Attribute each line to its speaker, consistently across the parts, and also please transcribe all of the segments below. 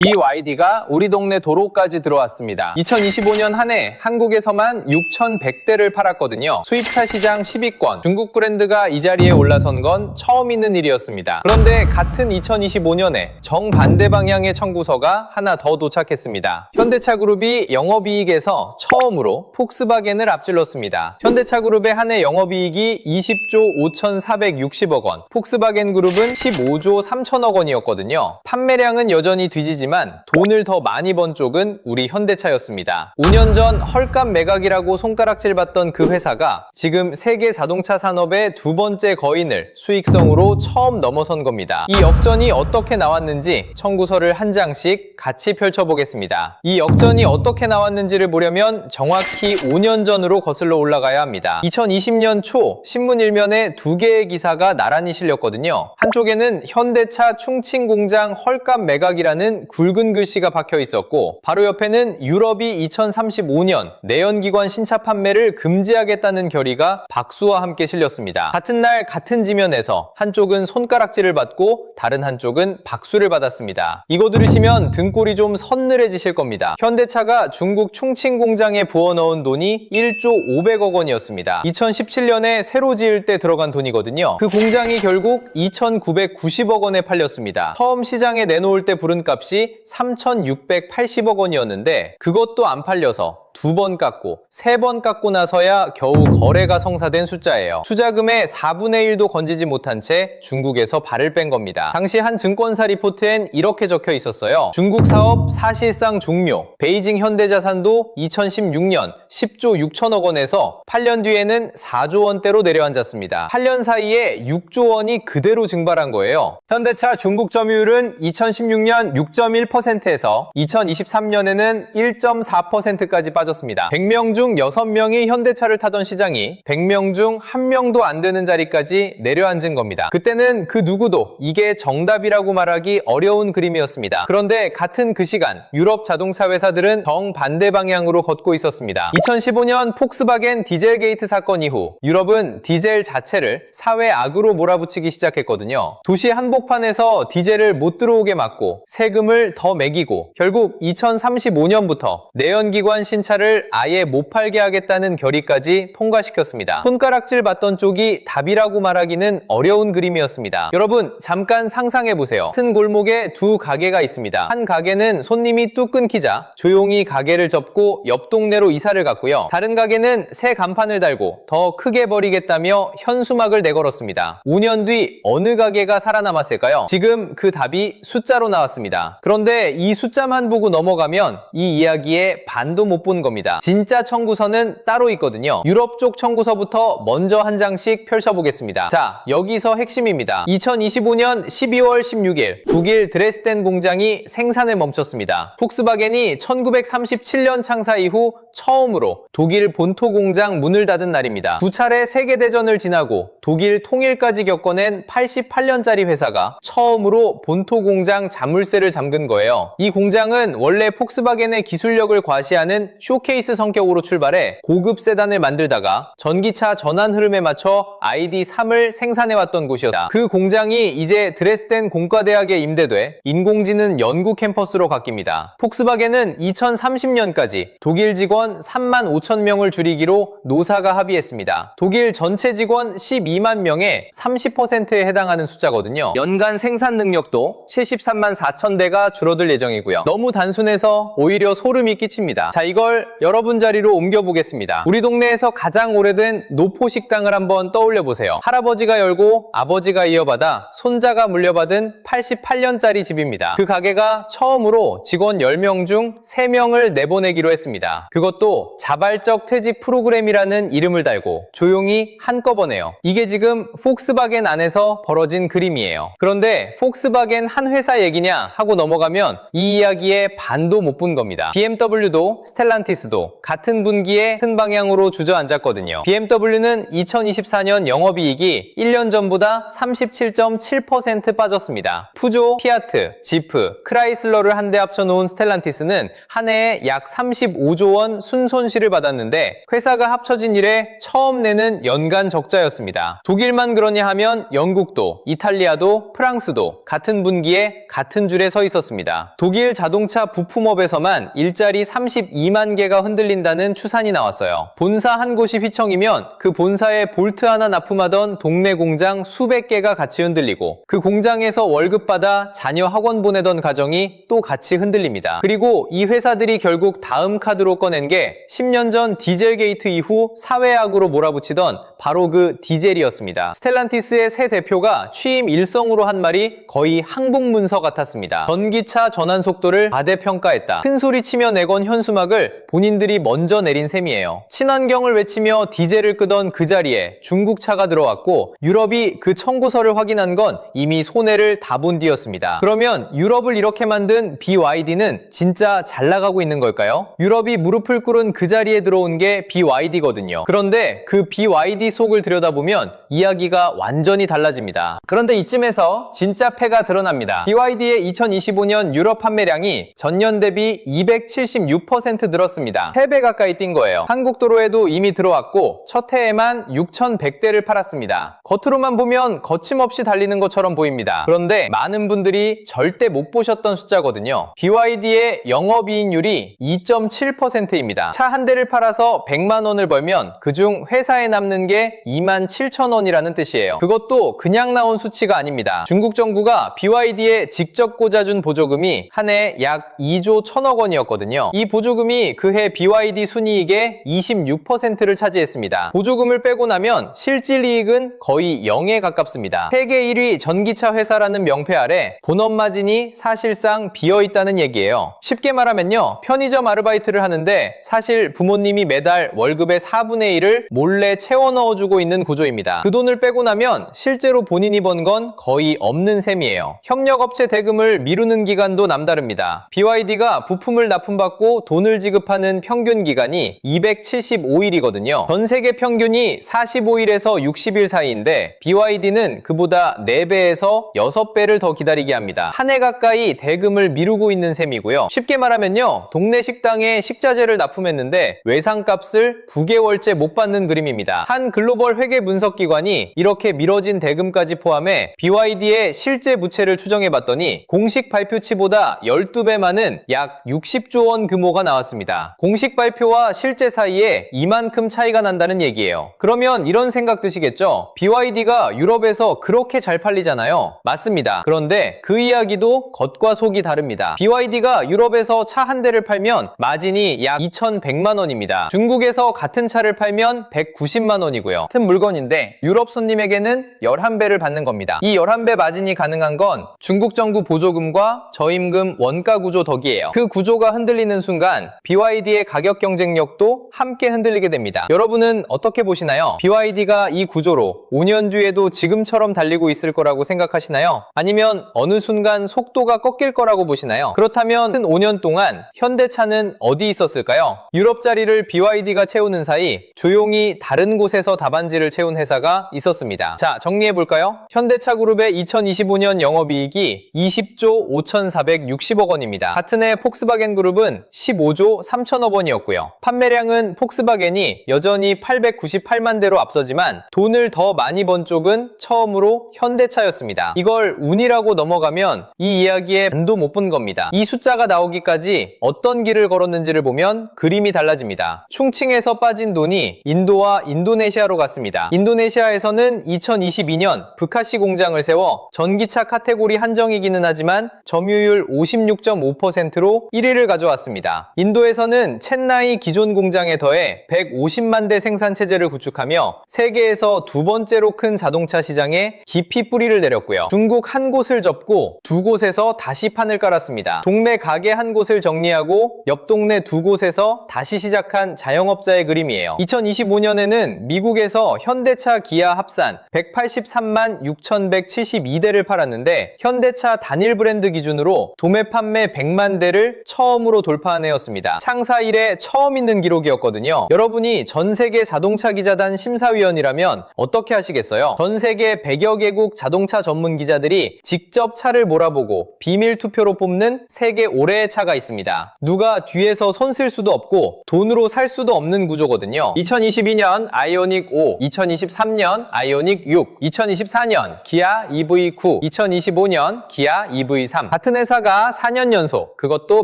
Speaker 1: BYD가 우리 동네 도로까지 들어왔습니다. 2025년 한 해 한국에서만 6,100대를 팔았거든요. 수입차 시장 10위권, 중국 브랜드가 이 자리에 올라선 건 처음 있는 일이었습니다. 그런데 같은 2025년에 정반대 방향의 청구서가 하나 더 도착했습니다. 현대차 그룹이 영업이익에서 처음으로 폭스바겐을 앞질렀습니다. 현대차 그룹의 한 해 영업이익이 20조 5,460억 원, 폭스바겐 그룹은 15조 3천억 원이었거든요. 판매량은 여전히 뒤지지만 돈을 더 많이 번 쪽은 우리 현대차였습니다. 5년 전 헐값 매각이라고 손가락질 받던 그 회사가 지금 세계 자동차 산업의 두 번째 거인을 수익성으로 처음 넘어선 겁니다. 이 역전이 어떻게 나왔는지 청구서를 한 장씩 같이 펼쳐보겠습니다. 이 역전이 어떻게 나왔는지를 보려면 정확히 5년 전으로 거슬러 올라가야 합니다. 2020년 초 신문 일면에 두 개의 기사가 나란히 실렸거든요. 한쪽에는 현대차 충칭 공장 헐값 매각이라는 굵은 글씨가 박혀 있었고, 바로 옆에는 유럽이 2035년 내연기관 신차 판매를 금지하겠다는 결의가 박수와 함께 실렸습니다. 같은 날 같은 지면에서 한쪽은 손가락질을 받고 다른 한쪽은 박수를 받았습니다. 이거 들으시면 등골이 좀 서늘해지실 겁니다. 현대차가 중국 충칭 공장에 부어넣은 돈이 1조 500억 원이었습니다. 2017년에 새로 지을 때 들어간 돈이거든요. 그 공장이 결국 2,990억 원에 팔렸습니다. 처음 시장에 내놓을 때 부른 값이 3,680억 원이었는데 그것도 안 팔려서 두 번 깎고 세 번 깎고 나서야 겨우 거래가 성사된 숫자예요. 투자금의 4분의 1도 건지지 못한 채 중국에서 발을 뺀 겁니다. 당시 한 증권사 리포트엔 이렇게 적혀 있었어요. 중국 사업 사실상 종료. 베이징 현대자산도 2016년 10조 6천억 원에서 8년 뒤에는 4조 원대로 내려앉았습니다. 8년 사이에 6조 원이 그대로 증발한 거예요. 현대차 중국 점유율은 2016년 6.1%에서 2023년에는 1.4%까지 빠졌습니다. 100명 중 6명이 현대차를 타던 시장이 100명 중 1명도 안 되는 자리까지 내려앉은 겁니다. 그때는 그 누구도 이게 정답이라고 말하기 어려운 그림이었습니다. 그런데 같은 그 시간 유럽 자동차 회사들은 정반대 방향으로 걷고 있었습니다. 2015년 폭스바겐 디젤 게이트 사건 이후 유럽은 디젤 자체를 사회 악으로 몰아붙이기 시작했거든요. 도시 한복판에서 디젤을 못 들어오게 막고 세금을 더 매기고 결국 2035년부터 내연기관 신차를 아예 못 팔게 하겠다는 결의까지 통과시켰습니다. 손가락질 받던 쪽이 답이라고 말하기는 어려운 그림이었습니다. 여러분 잠깐 상상해보세요. 같은 골목에 두 가게가 있습니다. 한 가게는 손님이 뚝 끊기자 조용히 가게를 접고 옆 동네로 이사를 갔고요. 다른 가게는 새 간판을 달고 더 크게 벌이겠다며 현수막을 내걸었습니다. 5년 뒤 어느 가게가 살아남았을까요? 지금 그 답이 숫자로 나왔습니다. 그런데 이 숫자만 보고 넘어가면 이 이야기에 반도 못 본 겁니다. 진짜 청구서는 따로 있거든요. 유럽 쪽 청구서부터 먼저 한 장씩 펼쳐보겠습니다. 자, 여기서 핵심입니다. 2025년 12월 16일 독일 드레스덴 공장이 생산을 멈췄습니다. 폭스바겐이 1937년 창사 이후 처음으로 독일 본토 공장 문을 닫은 날입니다. 두 차례 세계대전을 지나고 독일 통일까지 겪어낸 88년짜리 회사가 처음으로 본토 공장 자물쇠를 잠근 거예요. 이 공장은 원래 폭스바겐의 기술력을 과시하는 쇼케이스 성격으로 출발해 고급 세단을 만들다가 전기차 전환 흐름에 맞춰 ID3을 생산해왔던 곳이었다. 그 공장이 이제 드레스덴 공과대학에 임대돼 인공지능 연구 캠퍼스로 바뀝니다. 폭스바겐은 2030년까지 독일 직원 3만 5천 명을 줄이기로 노사가 합의했습니다. 독일 전체 직원 12만 명의 30%에 해당하는 숫자거든요. 연간 생산 능력도 73만 4천 대가 줄어들 예정이고요. 너무 단순해서 오히려 소름이 끼칩니다. 자, 이걸 여러분 자리로 옮겨보겠습니다. 우리 동네에서 가장 오래된 노포식당을 한번 떠올려보세요. 할아버지가 열고 아버지가 이어받아 손자가 물려받은 88년짜리 집입니다. 그 가게가 처음으로 직원 10명 중 3명을 내보내기로 했습니다. 그것도 자발적 퇴직 프로그램이라는 이름을 달고 조용히 한꺼번에요. 이게 지금 폭스바겐 안에서 벌어진 그림이에요. 그런데 폭스바겐 한 회사 얘기냐 하고 넘어가면 이 이야기에 반도 못 본 겁니다. BMW도 스텔란티스 스텔란티스도 같은 분기에 같은 방향으로 주저앉았거든요. BMW는 2024년 영업이익이 1년 전보다 37.7% 빠졌습니다. 푸조, 피아트, 지프, 크라이슬러를 한데 합쳐놓은 스텔란티스는 한 해에 약 35조 원 순손실을 받았는데 회사가 합쳐진 이래 처음 내는 연간 적자였습니다. 독일만 그러냐 하면 영국도, 이탈리아도, 프랑스도 같은 분기에 같은 줄에 서 있었습니다. 독일 자동차 부품업에서만 일자리 32만 개가 흔들린다는 추산이 나왔어요. 본사 한 곳이 휘청이면 그 본사에 볼트 하나 납품하던 동네 공장 수백 개가 같이 흔들리고 그 공장에서 월급 받아 자녀 학원 보내던 가정이 또 같이 흔들립니다. 그리고 이 회사들이 결국 다음 카드로 꺼낸 게 10년 전 디젤 게이트 이후 사회악으로 몰아붙이던 바로 그 디젤이었습니다. 스텔란티스의 새 대표가 취임 일성으로 한 말이 거의 항복문서 같았습니다. 전기차 전환 속도를 과대평가했다. 큰소리 치며 내건 현수막을 본인들이 먼저 내린 셈이에요. 친환경을 외치며 디젤을 끄던 그 자리에 중국차가 들어왔고 유럽이 그 청구서를 확인한 건 이미 손해를 다 본 뒤였습니다. 그러면 유럽을 이렇게 만든 BYD는 진짜 잘 나가고 있는 걸까요? 유럽이 무릎을 꿇은 그 자리에 들어온 게 BYD거든요. 그런데 그 BYD 속을 들여다보면 이야기가 완전히 달라집니다. 그런데 이쯤에서 진짜 패가 드러납니다. BYD의 2025년 유럽 판매량이 전년 대비 276% 늘었습니다. 3배 가까이 뛴 거예요. 한국 도로에도 이미 들어왔고 첫 해에만 6,100대를 팔았습니다. 겉으로만 보면 거침없이 달리는 것처럼 보입니다. 그런데 많은 분들이 절대 못 보셨던 숫자거든요. BYD의 영업이익률이 2.7%입니다. 차 한 대를 팔아서 100만 원을 벌면 그중 회사에 남는 게 27,000원이라는 뜻이에요. 그것도 그냥 나온 수치가 아닙니다. 중국 정부가 BYD에 직접 꽂아준 보조금이 한 해 약 2조 1천억 원이었거든요. 이 보조금이 그해 BYD 순이익의 26%를 차지했습니다. 보조금을 빼고 나면 실질이익은 거의 0에 가깝습니다. 세계 1위 전기차 회사라는 명패 아래 본업 마진이 사실상 비어있다는 얘기예요. 쉽게 말하면요, 편의점 아르바이트를 하는데 사실 부모님이 매달 월급의 4분의 1을 몰래 채워 넣어주고 있는 구조입니다. 그 돈을 빼고 나면 실제로 본인이 번 건 거의 없는 셈이에요. 협력업체 대금을 미루는 기간도 남다릅니다. BYD가 부품을 납품받고 돈을 지급하는 평균 기간이 275일이거든요. 전 세계 평균이 45일에서 60일 사이인데 BYD는 그보다 4배에서 6배를 더 기다리게 합니다. 한 해 가까이 대금을 미루고 있는 셈이고요. 쉽게 말하면요, 동네 식당에 식자재를 납품했는데 외상값을 9개월째 못 받는 그림입니다. 한 글로벌 회계 분석기관이 이렇게 미뤄진 대금까지 포함해 BYD의 실제 부채를 추정해봤더니 공식 발표치보다 12배 많은 약 60조 원 규모가 나왔습니다. 공식 발표와 실제 사이에 이만큼 차이가 난다는 얘기예요. 그러면 이런 생각 드시겠죠? BYD가 유럽에서 그렇게 잘 팔리잖아요. 맞습니다. 그런데 그 이야기도 겉과 속이 다릅니다. BYD가 유럽에서 차 한 대를 팔면 마진이 약 2,100만 원입니다. 중국에서 같은 차를 팔면 190만 원이고요. 같은 물건인데 유럽 손님에게는 11배를 받는 겁니다. 이 11배 마진이 가능한 건 중국 정부 보조금과 저임금 원가 구조 덕이에요. 그 구조가 흔들리는 순간 BYD의 가격 경쟁력도 함께 흔들리게 됩니다. 여러분은 어떻게 보시나요? BYD가 이 구조로 5년 뒤에도 지금처럼 달리고 있을 거라고 생각하시나요? 아니면 어느 순간 속도가 꺾일 거라고 보시나요? 그렇다면 5년 동안 현대차는 어디 있었을까요? 유럽 자리를 BYD가 채우는 사이 조용히 다른 곳에서 답안지를 채운 회사가 있었습니다. 자, 정리해볼까요? 현대차 그룹의 2025년 영업이익이 20조 5,460억 원입니다. 같은 해 폭스바겐 그룹은 15조 3천억 원이었고요. 판매량은 폭스바겐이 여전히 898만 대로 앞서지만 돈을 더 많이 번 쪽은 처음으로 현대차였습니다. 이걸 운이라고 넘어가면 이 이야기에 반도 못 본 겁니다. 이 숫자가 나오기까지 어떤 길을 걸었는지를 보면 그림이 달라집니다. 충칭에서 빠진 돈이 인도와 인도네시아로 갔습니다. 인도네시아에서는 2022년 브카시 공장을 세워 전기차 카테고리 한정이기는 하지만 점유율 56.5%로 1위를 가져왔습니다. 인도에서는 첸나이 기존 공장에 더해 150만 대 생산 체제를 구축하며 세계에서 두 번째로 큰 자동차 시장에 깊이 뿌리를 내렸고요. 중국 한 곳을 접고 두 곳에서 다시 판을 깔았습니다. 동네 가게 한 곳을 정리하고 옆 동네 두 곳에서 다시 시작한 자영업자의 그림이에요. 2025년에는 미국 중국에서 현대차, 기아 합산 183만 6,172대를 팔았는데 현대차 단일 브랜드 기준으로 도매 판매 100만 대를 처음으로 돌파한 해였습니다. 창사 이래 처음 있는 기록이었거든요. 여러분이 전 세계 자동차 기자단 심사위원이라면 어떻게 하시겠어요? 전 세계 100여 개국 자동차 전문 기자들이 직접 차를 몰아보고 비밀 투표로 뽑는 세계 올해의 차가 있습니다. 누가 뒤에서 손 쓸 수도 없고 돈으로 살 수도 없는 구조거든요. 2022년 아이오닉 5, 2023년 아이오닉 6, 2024년 기아 EV9, 2025년 기아 EV3. 같은 회사가 4년 연속, 그것도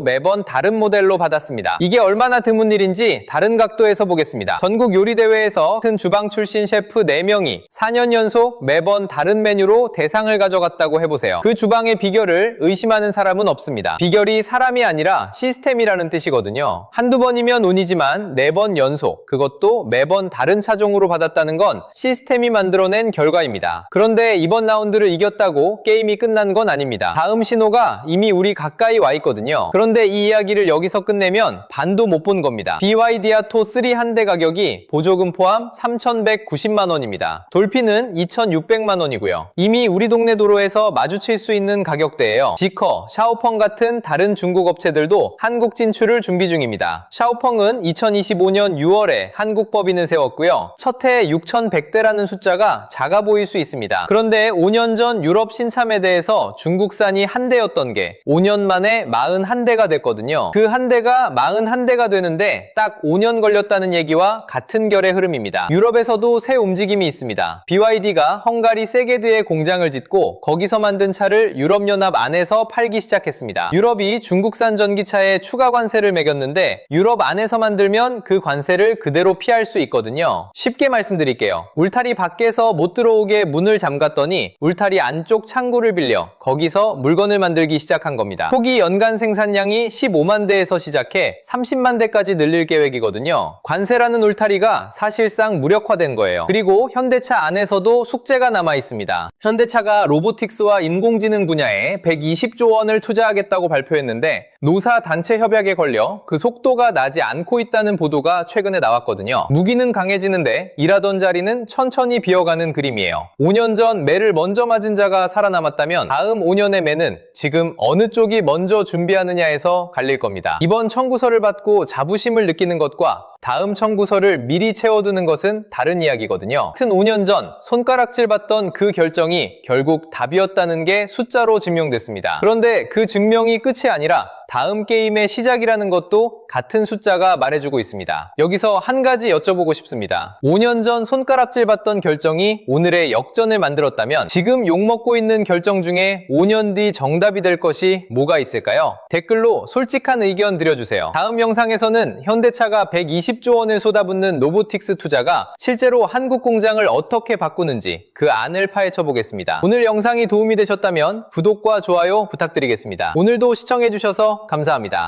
Speaker 1: 매번 다른 모델로 받았습니다. 이게 얼마나 드문 일인지 다른 각도에서 보겠습니다. 전국 요리대회에서 같은 주방 출신 셰프 4명이 4년 연속 매번 다른 메뉴로 대상을 가져갔다고 해보세요. 그 주방의 비결을 의심하는 사람은 없습니다. 비결이 사람이 아니라 시스템이라는 뜻이거든요. 한두 번이면 운이지만 4번 연속, 그것도 매번 다른 차종으로 받았다는 건 시스템이 만들어낸 결과입니다. 그런데 이번 라운드를 이겼다고 게임이 끝난 건 아닙니다. 다음 신호가 이미 우리 가까이 와 있거든요. 그런데 이 이야기를 여기서 끝내면 반도 못 본 겁니다. BYD 아토 3 한 대 가격이 보조금 포함 3,190만 원입니다. 돌핀은 2,600만 원이고요. 이미 우리 동네 도로에서 마주칠 수 있는 가격대예요. 지커, 샤오펑 같은 다른 중국 업체들도 한국 진출을 준비 중입니다. 샤오펑은 2025년 6월에 한국 법인을 세웠고요. 첫 해에 6,100대라는 숫자가 작아 보일 수 있습니다. 그런데 5년 전 유럽 신참에 대해서 중국산이 한 대였던 게 5년 만에 41대가 됐거든요. 그 한 대가 41대가 되는데 딱 5년 걸렸다는 얘기와 같은 결의 흐름입니다. 유럽에서도 새 움직임이 있습니다. BYD가 헝가리 세게드에 공장을 짓고 거기서 만든 차를 유럽연합 안에서 팔기 시작했습니다. 유럽이 중국산 전기차에 추가 관세를 매겼는데 유럽 안에서 만들면 그 관세를 그대로 피할 수 있거든요. 쉽게 말씀드릴게요. 울타리 밖에서 못 들어오게 문을 잠갔더니 울타리 안쪽 창고를 빌려 거기서 물건을 만들기 시작한 겁니다. 초기 연간 생산량이 15만 대에서 시작해 30만 대까지 늘릴 계획이거든요. 관세라는 울타리가 사실상 무력화된 거예요. 그리고 현대차 안에서도 숙제가 남아 있습니다. 현대차가 로보틱스와 인공지능 분야에 120조 원을 투자하겠다고 발표했는데 노사 단체 협약에 걸려 그 속도가 나지 않고 있다는 보도가 최근에 나왔거든요. 무기는 강해지는데 일하던 자리는 천천히 비어가는 그림이에요. 5년 전 매를 먼저 맞은 자가 살아남았다면 다음 5년의 매는 지금 어느 쪽이 먼저 준비하느냐에서 갈릴 겁니다. 이번 청구서를 받고 자부심을 느끼는 것과 다음 청구서를 미리 채워두는 것은 다른 이야기거든요. 같은 5년 전 손가락질 받던 그 결정이 결국 답이었다는 게 숫자로 증명됐습니다. 그런데 그 증명이 끝이 아니라 다음 게임의 시작이라는 것도 같은 숫자가 말해주고 있습니다. 여기서 한 가지 여쭤보고 싶습니다. 5년 전 손가락질 받던 결정이 오늘의 역전을 만들었다면 지금 욕먹고 있는 결정 중에 5년 뒤 정답이 될 것이 뭐가 있을까요? 댓글로 솔직한 의견 드려주세요. 다음 영상에서는 현대차가 120조 원을 쏟아붓는 로보틱스 투자가 실제로 한국 공장을 어떻게 바꾸는지 그 안을 파헤쳐 보겠습니다. 오늘 영상이 도움이 되셨다면 구독과 좋아요 부탁드리겠습니다. 오늘도 시청해주셔서 감사합니다.